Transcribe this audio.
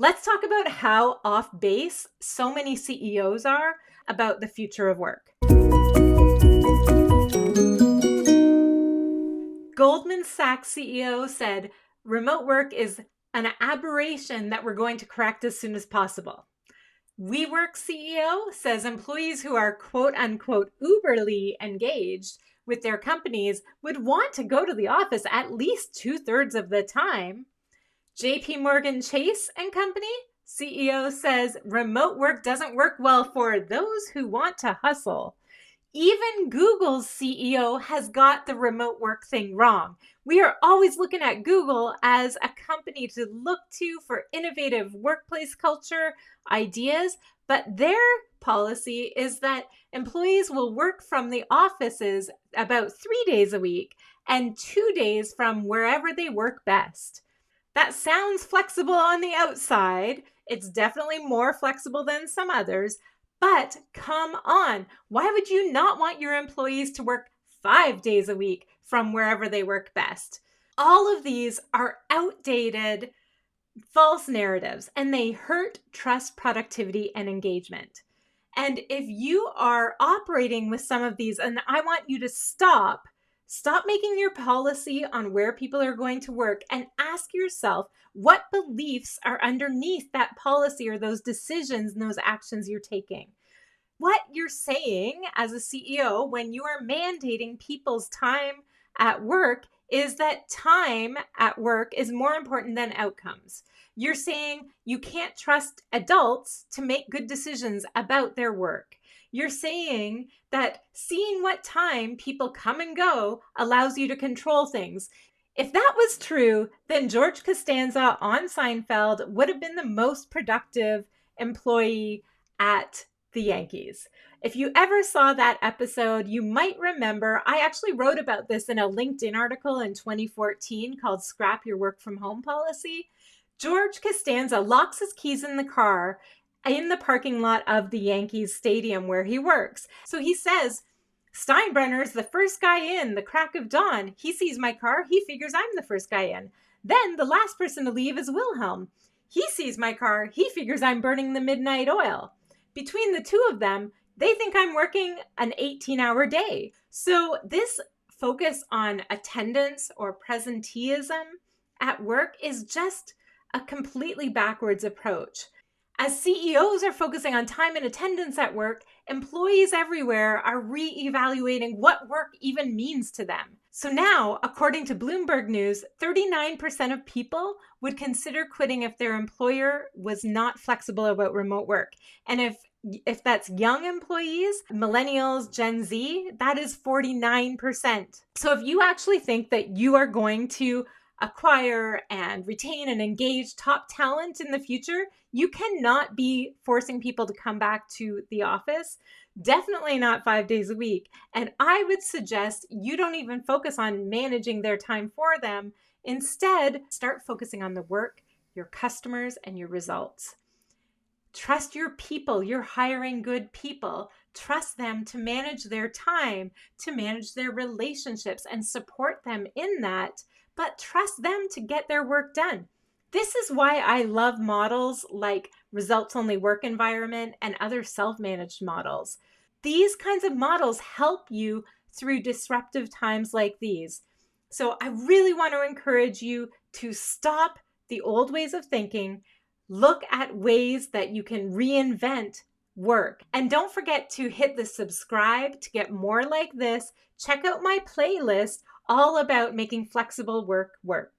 Let's talk about how off base so many CEOs are about the future of work. Goldman Sachs CEO said, remote work is an aberration that we're going to correct as soon as possible. WeWork CEO says employees who are quote unquote uberly engaged with their companies would want to go to the office at least 2/3 of the time. JP Morgan Chase and Company CEO says remote work doesn't work well for those who want to hustle. Even Google's CEO has got the remote work thing wrong. We are always looking at Google as a company to look to for innovative workplace culture ideas, but their policy is that employees will work from the offices about 3 days a week and 2 days from wherever they work best. That sounds flexible on the outside. It's definitely more flexible than some others. But come on, why would you not want your employees to work 5 days a week from wherever they work best? All of these are outdated, false narratives, and they hurt trust, productivity, and engagement. And if you are operating with some of these, and I want you to stop making your policy on where people are going to work and ask yourself what beliefs are underneath that policy or those decisions and those actions you're taking. What you're saying as a CEO when you are mandating people's time at work is that time at work is more important than outcomes. You're saying you can't trust adults to make good decisions about their work. You're saying that seeing what time people come and go allows you to control things. If that was true, then George Costanza on Seinfeld would have been the most productive employee at the Yankees. If you ever saw that episode, you might remember I actually wrote about this in a LinkedIn article in 2014 called Scrap Your Work from Home Policy. George Costanza locks his keys in the car in the parking lot of the Yankees stadium where he works. So he says, Steinbrenner's the first guy in, the crack of dawn. He sees my car. He figures I'm the first guy in. Then the last person to leave is Wilhelm. He sees my car. He figures I'm burning the midnight oil. Between the two of them, they think I'm working an 18-hour day. So this focus on attendance or presenteeism at work is just a completely backwards approach. As CEOs are focusing on time and attendance at work, employees everywhere are re-evaluating what work even means to them. So now, according to Bloomberg News, 39% of people would consider quitting if their employer was not flexible about remote work. And if that's young employees, millennials, Gen Z, that is 49%. So if you actually think that you are going to acquire and retain and engage top talent in the future, you cannot be forcing people to come back to the office. Definitely not 5 days a week. And I would suggest you don't even focus on managing their time for them. Instead, start focusing on the work, your customers, and your results. Trust your people. You're hiring good people. Trust them to manage their time, to manage their relationships, and support them in that. But trust them to get their work done. This is why I love models like results-only work environment and other self-managed models. These kinds of models help you through disruptive times like these. So I really want to encourage you to stop the old ways of thinking, look at ways that you can reinvent work. And don't forget to hit the subscribe to get more like this. Check out my playlist all about making flexible work work.